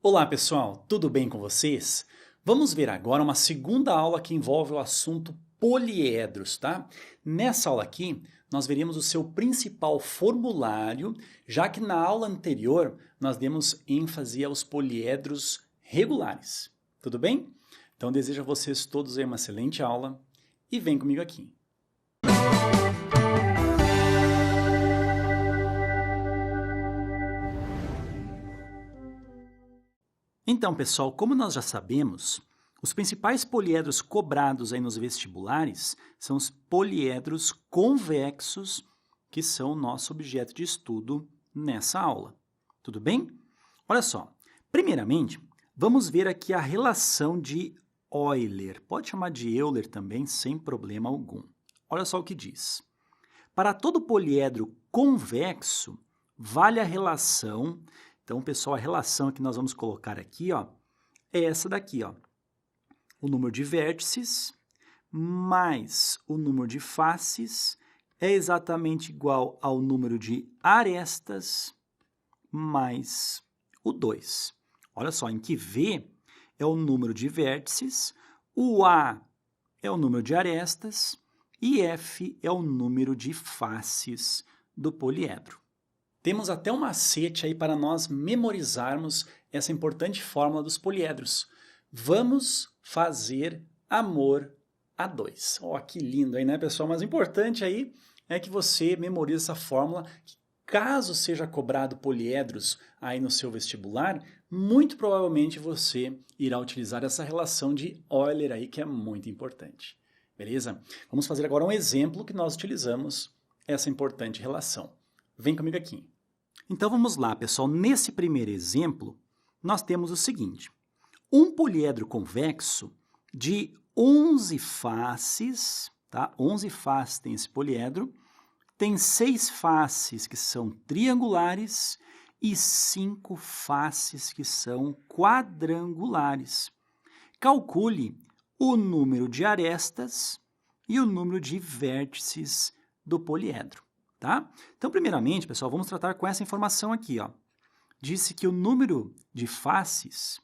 Olá pessoal, tudo bem com vocês? Vamos ver agora uma segunda aula que envolve o assunto poliedros, tá? Nessa aula aqui, nós veremos o seu principal formulário, já que na aula anterior nós demos ênfase aos poliedros regulares. Tudo bem? Então desejo a vocês todos aí uma excelente aula e vem comigo aqui. Então, pessoal, como nós já sabemos, os principais poliedros cobrados aí nos vestibulares são os poliedros convexos, que são o nosso objeto de estudo nessa aula. Tudo bem? Olha só, primeiramente, vamos ver aqui a relação de Euler. Pode chamar de Euler também, sem problema algum. Olha só o que diz. Para todo poliedro convexo, vale a relação. Então, pessoal, a relação que nós vamos colocar aqui, ó, é essa daqui, ó. O número de vértices mais o número de faces é exatamente igual ao número de arestas mais o 2. Olha só, em que V é o número de vértices, o A é o número de arestas e F é o número de faces do poliedro. Temos até um macete aí para nós memorizarmos essa importante fórmula dos poliedros. Vamos fazer amor a 2. Ó, que lindo aí, né, pessoal? Mas o importante aí é que você memorize essa fórmula, que caso seja cobrado poliedros aí no seu vestibular, muito provavelmente você irá utilizar essa relação de Euler aí, que é muito importante. Beleza? Vamos fazer agora um exemplo que nós utilizamos essa importante relação. Vem comigo aqui. Então vamos lá, pessoal. Nesse primeiro exemplo, nós temos o seguinte. Um poliedro convexo de 11 faces, tá? 11 faces tem esse poliedro, tem 6 faces que são triangulares e 5 faces que são quadrangulares. Calcule o número de arestas e o número de vértices do poliedro. Tá? Então, primeiramente, pessoal, vamos tratar com essa informação aqui. Ó. Disse que o número de faces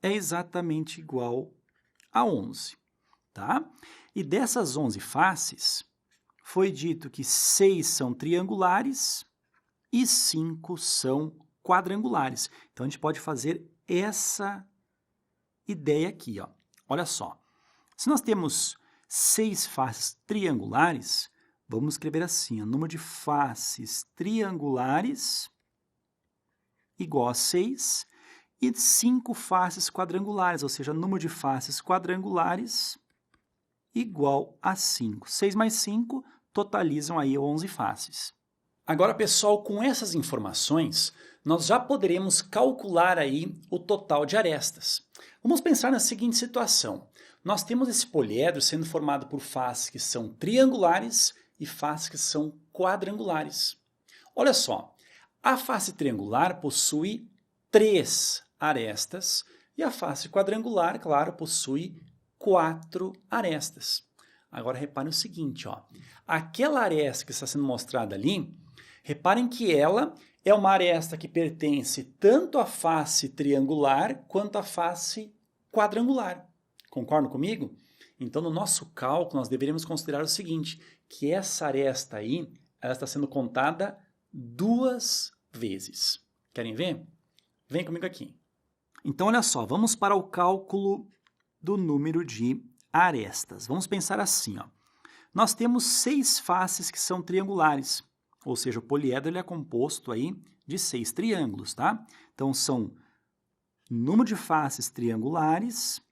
é exatamente igual a 11. Tá? E dessas 11 faces, foi dito que 6 são triangulares e 5 são quadrangulares. Então, a gente pode fazer essa ideia aqui. Ó. Olha só. Se nós temos 6 faces triangulares, vamos escrever assim, o número de faces triangulares igual a 6 e 5 faces quadrangulares, ou seja, número de faces quadrangulares igual a 5. 6 mais 5 totalizam aí 11 faces. Agora, pessoal, com essas informações, nós já poderemos calcular aí o total de arestas. Vamos pensar na seguinte situação. Nós temos esse poliedro sendo formado por faces que são triangulares e faces que são quadrangulares. Olha só, a face triangular possui 3 arestas e a face quadrangular, claro, possui 4 arestas. Agora reparem o seguinte, ó, aquela aresta que está sendo mostrada ali, reparem que ela é uma aresta que pertence tanto à face triangular quanto à face quadrangular. Concordam comigo? Então, no nosso cálculo, nós deveríamos considerar o seguinte, que essa aresta aí, ela está sendo contada 2 vezes. Querem ver? Vem comigo aqui. Então, olha só, vamos para o cálculo do número de arestas. Vamos pensar assim, ó. Nós temos 6 faces que são triangulares, ou seja, o poliedro ele é composto aí de 6 triângulos, tá? Então, são número de faces triangulares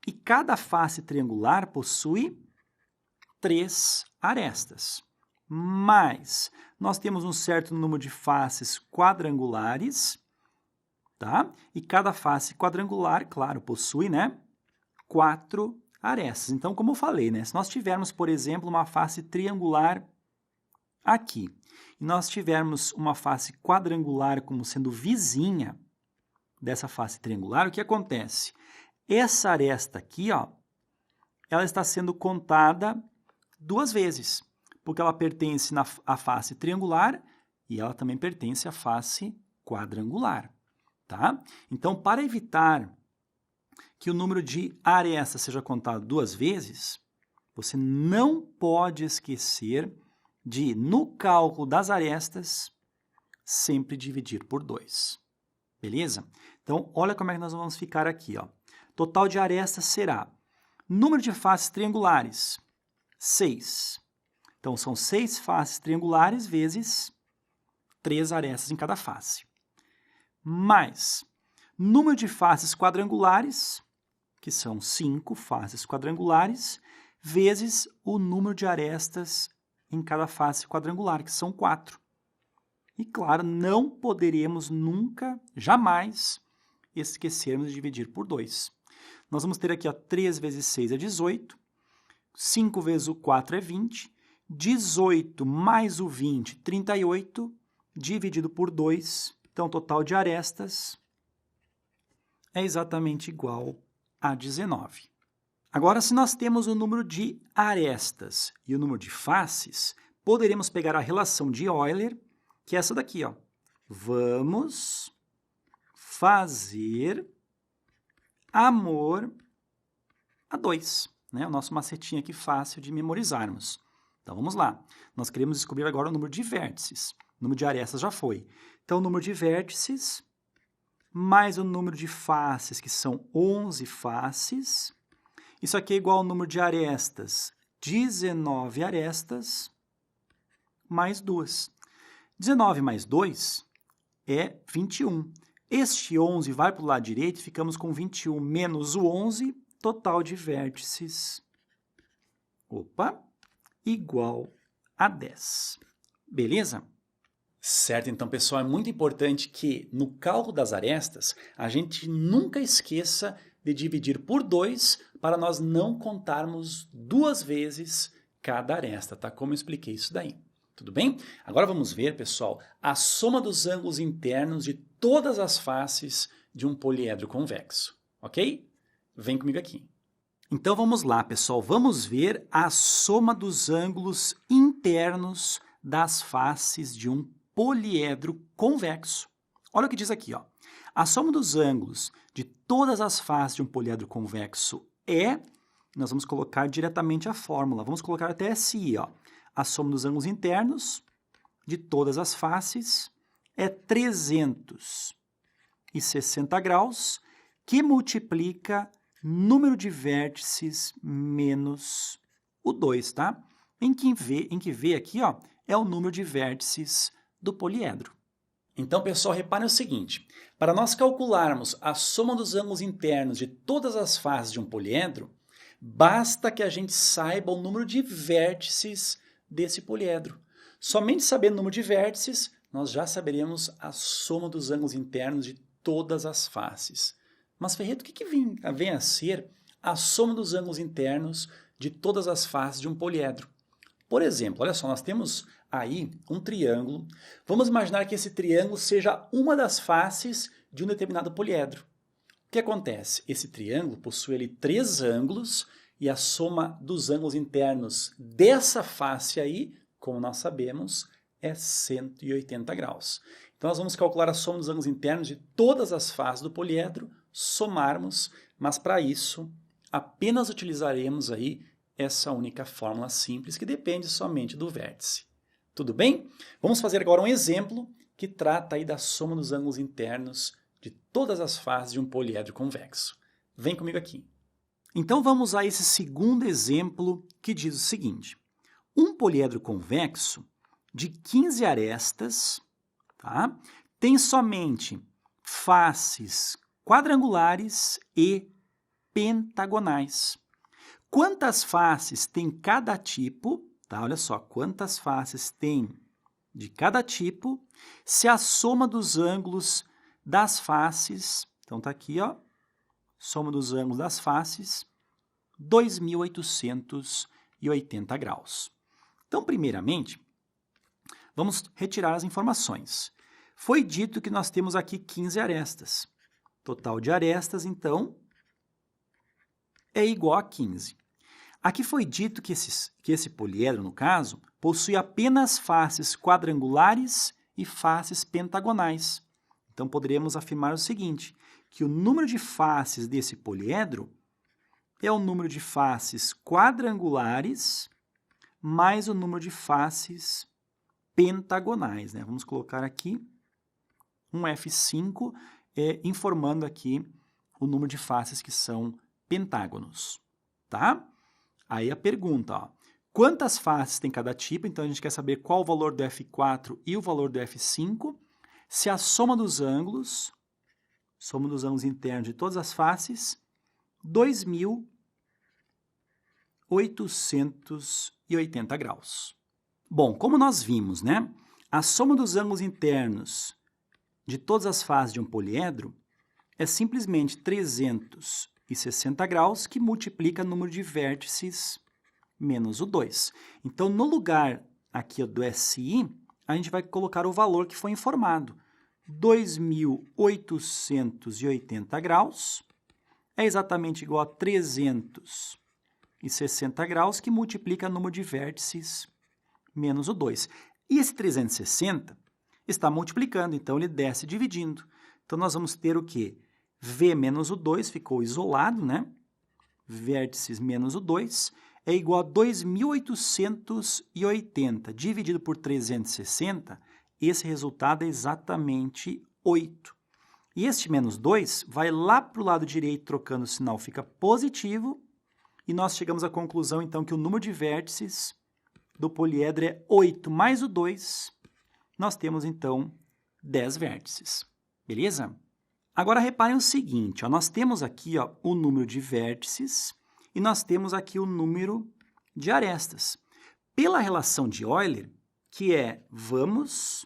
e cada face triangular possui 3 arestas. Mas nós temos um certo número de faces quadrangulares, tá? E cada face quadrangular, claro, possui, né, 4 arestas. Então, como eu falei, né, se nós tivermos, por exemplo, uma face triangular aqui, e nós tivermos uma face quadrangular como sendo vizinha dessa face triangular, o que acontece? Essa aresta aqui, ó, ela está sendo contada 2 vezes, porque ela pertence à face triangular e ela também pertence à face quadrangular. tá? Então, para evitar que o número de arestas seja contado 2 vezes, você não pode esquecer de, no cálculo das arestas, sempre dividir por 2. Beleza? Então, olha como é que nós vamos ficar aqui, ó. Total de arestas será número de faces triangulares, 6. Então, são 6 faces triangulares vezes 3 arestas em cada face. Mais número de faces quadrangulares, que são 5 faces quadrangulares, vezes o número de arestas em cada face quadrangular, que são 4. E, claro, não poderemos nunca, jamais, esquecermos de dividir por 2. Nós vamos ter aqui, ó, 3 vezes 6 é 18, 5 vezes o 4 é 20, 18 mais o 20, 38, dividido por 2. Então, o total de arestas é exatamente igual a 19. Agora, se nós temos o número de arestas e o número de faces, poderemos pegar a relação de Euler, que é essa daqui, ó. Vamos fazer amor a 2, né? O nosso macetinho aqui fácil de memorizarmos. Então, vamos lá. Nós queremos descobrir agora o número de vértices. O número de arestas já foi. Então, o número de vértices mais o número de faces, que são 11 faces. Isso aqui é igual ao número de arestas, 19 arestas, mais 2. 19 mais 2 é 21. Este 11 vai para o lado direito, ficamos com 21 menos o 11, total de vértices, igual a 10. Beleza? Certo, então, pessoal, é muito importante que no cálculo das arestas a gente nunca esqueça de dividir por 2 para nós não contarmos 2 vezes cada aresta, tá? Como eu expliquei isso daí. Tudo bem? Agora vamos ver, pessoal, a soma dos ângulos internos de todas as faces de um poliedro convexo, ok? Vem comigo aqui. Então vamos lá, pessoal, vamos ver a soma dos ângulos internos das faces de um poliedro convexo. Olha o que diz aqui, ó. A soma dos ângulos de todas as faces de um poliedro convexo é, nós vamos colocar diretamente a fórmula, vamos colocar até SI, ó. A soma dos ângulos internos de todas as faces é 360 graus, que multiplica número de vértices menos o 2, tá? Em que V aqui, ó, é o número de vértices do poliedro. Então, pessoal, reparem o seguinte, para nós calcularmos a soma dos ângulos internos de todas as faces de um poliedro, basta que a gente saiba o número de vértices desse poliedro. Somente sabendo o número de vértices, nós já saberemos a soma dos ângulos internos de todas as faces. Mas, Ferreto, o que vem a ser a soma dos ângulos internos de todas as faces de um poliedro? Por exemplo, olha só, nós temos aí um triângulo. Vamos imaginar que esse triângulo seja uma das faces de um determinado poliedro. O que acontece? Esse triângulo possui ali 3 ângulos e a soma dos ângulos internos dessa face aí, como nós sabemos, é 180 graus. Então, nós vamos calcular a soma dos ângulos internos de todas as faces do poliedro, somarmos, mas para isso apenas utilizaremos aí essa única fórmula simples que depende somente do vértice. Tudo bem? Vamos fazer agora um exemplo que trata aí da soma dos ângulos internos de todas as faces de um poliedro convexo. Vem comigo aqui. Então vamos a esse segundo exemplo que diz o seguinte. Um poliedro convexo de 15 arestas, tá? Tem somente faces quadrangulares e pentagonais. Quantas faces tem cada tipo, tá? Olha só, quantas faces tem de cada tipo, se a soma dos ângulos das faces, então tá aqui, ó, soma dos ângulos das faces, 2.880 graus. Então, primeiramente, vamos retirar as informações. Foi dito que nós temos aqui 15 arestas. Total de arestas, então, é igual a 15. Aqui foi dito que esse poliedro, no caso, possui apenas faces quadrangulares e faces pentagonais. Então, poderíamos afirmar o seguinte, que o número de faces desse poliedro é o número de faces quadrangulares mais o número de faces pentagonais, né? Vamos colocar aqui um F5, informando aqui o número de faces que são pentágonos, tá? Aí a pergunta, ó, quantas faces tem cada tipo? Então, a gente quer saber qual o valor do F4 e o valor do F5. Se a soma dos ângulos internos de todas as faces, 2.880 graus. Bom, como nós vimos, né? A soma dos ângulos internos de todas as faces de um poliedro é simplesmente 360 graus, que multiplica o número de vértices menos o 2. Então, no lugar aqui do SI, a gente vai colocar o valor que foi informado. 2.880 graus é exatamente igual a 360 graus, que multiplica o número de vértices menos o 2. E esse 360 está multiplicando, então ele desce dividindo. Então, nós vamos ter o quê? V menos o 2 ficou isolado, né? Vértices menos o 2 é igual a 2.880 dividido por 360, esse resultado é exatamente 8. E este menos 2 vai lá para o lado direito, trocando o sinal, fica positivo, e nós chegamos à conclusão, então, que o número de vértices do poliedro é 8 mais o 2, nós temos, então, 10 vértices. Beleza? Agora, reparem o seguinte, ó, nós temos aqui, ó, o número de vértices e nós temos aqui o número de arestas. Pela relação de Euler, que é vamos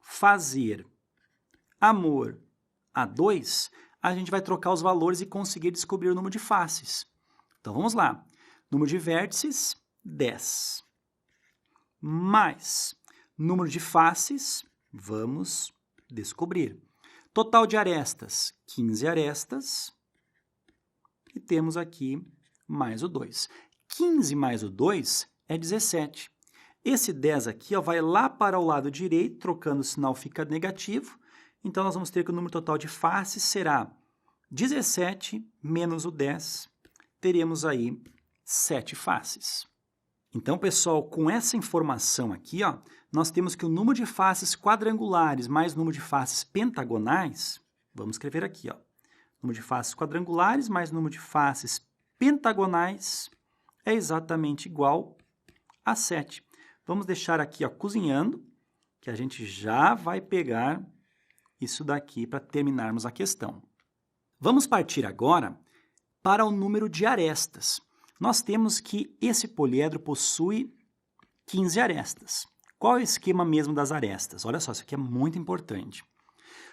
fazer amor a 2, a gente vai trocar os valores e conseguir descobrir o número de faces. Então, vamos lá. Número de vértices, 10. Mais número de faces, vamos descobrir. Total de arestas, 15 arestas. E temos aqui mais o 2. 15 mais o 2 é 17. Esse 10 aqui, ó, vai lá para o lado direito, trocando o sinal fica negativo. Então, nós vamos ter que o número total de faces será 17 menos o 10. Teremos aí 7 faces. Então, pessoal, com essa informação aqui, ó, nós temos que o número de faces quadrangulares mais o número de faces pentagonais, vamos escrever aqui, ó, número de faces quadrangulares mais o número de faces pentagonais é exatamente igual a 7. Vamos deixar aqui, ó, cozinhando, que a gente já vai pegar isso daqui para terminarmos a questão. Vamos partir agora para o número de arestas. Nós temos que esse poliedro possui 15 arestas. Qual é o esquema mesmo das arestas? Olha só, isso aqui é muito importante.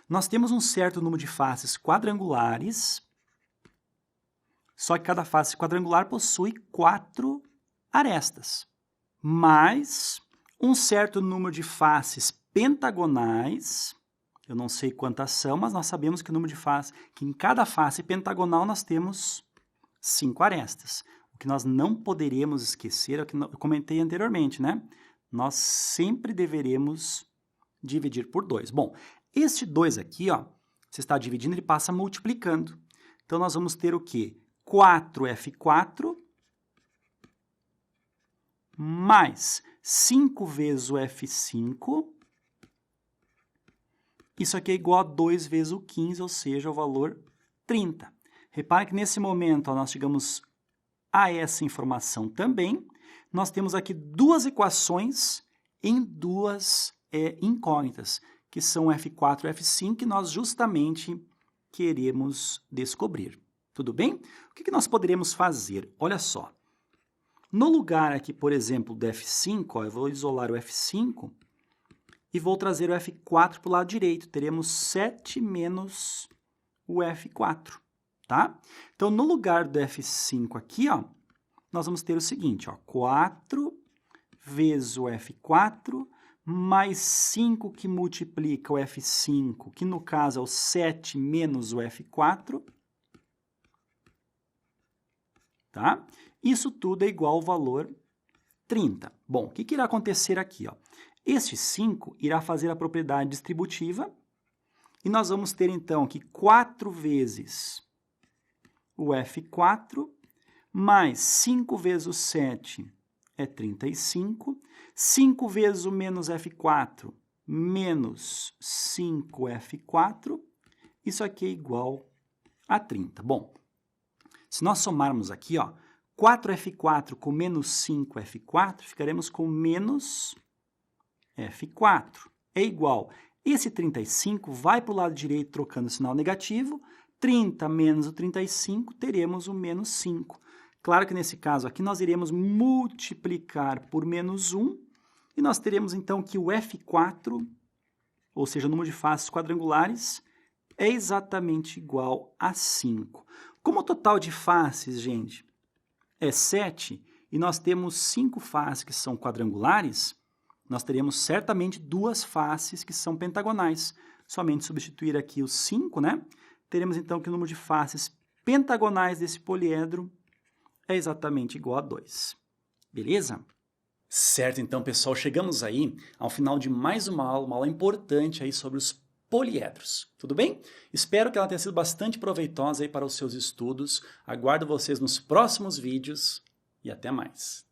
Nós temos um certo número de faces quadrangulares, só que cada face quadrangular possui 4 arestas, mais um certo número de faces pentagonais, eu não sei quantas são, mas nós sabemos que o número de faces, que em cada face pentagonal nós temos 5 arestas. O que nós não poderemos esquecer é o que eu comentei anteriormente, né? Nós sempre deveremos dividir por 2. Bom, este 2 aqui, ó, você está dividindo, ele passa multiplicando. Então, nós vamos ter o quê? 4F4 mais 5 vezes o F5. Isso aqui é igual a 2 vezes o 15, ou seja, o valor 30. Repare que nesse momento, ó, nós chegamos a essa informação também. Nós temos aqui duas equações em duas incógnitas, que são F4 e F5, que nós justamente queremos descobrir. Tudo bem? O que nós poderíamos fazer? Olha só. No lugar aqui, por exemplo, do F5, ó, eu vou isolar o F5 e vou trazer o F4 para o lado direito. Teremos 7 menos o F4, tá? Então, no lugar do F5 aqui, ó, nós vamos ter o seguinte, ó, 4 vezes o F4 mais 5 que multiplica o F5, que no caso é o 7 menos o F4, tá? Isso tudo é igual ao valor 30. Bom, o que irá acontecer aqui, ó? Este 5 irá fazer a propriedade distributiva E nós vamos ter, então, que 4 vezes o F4 mais 5 vezes o 7 é 35. 5 vezes o menos F4 menos 5F4. Isso aqui é igual a 30. Bom, se nós somarmos aqui, ó, 4F4 com menos 5F4, ficaremos com menos F4. É igual. Esse 35 vai para o lado direito trocando o sinal negativo. 30 menos o 35, teremos o menos 5. Claro que nesse caso aqui nós iremos multiplicar por menos 1. E nós teremos então que o F4, ou seja, o número de faces quadrangulares, é exatamente igual a 5. Como o total de faces, gente, é 7, e nós temos 5 faces que são quadrangulares, nós teremos certamente 2 faces que são pentagonais. Somente substituir aqui os 5, né? Teremos então que o número de faces pentagonais desse poliedro é exatamente igual a 2. Beleza? Certo, então, pessoal, chegamos aí ao final de mais uma aula importante aí sobre os poliedros. Tudo bem? Espero que ela tenha sido bastante proveitosa aí para os seus estudos. Aguardo vocês nos próximos vídeos e até mais.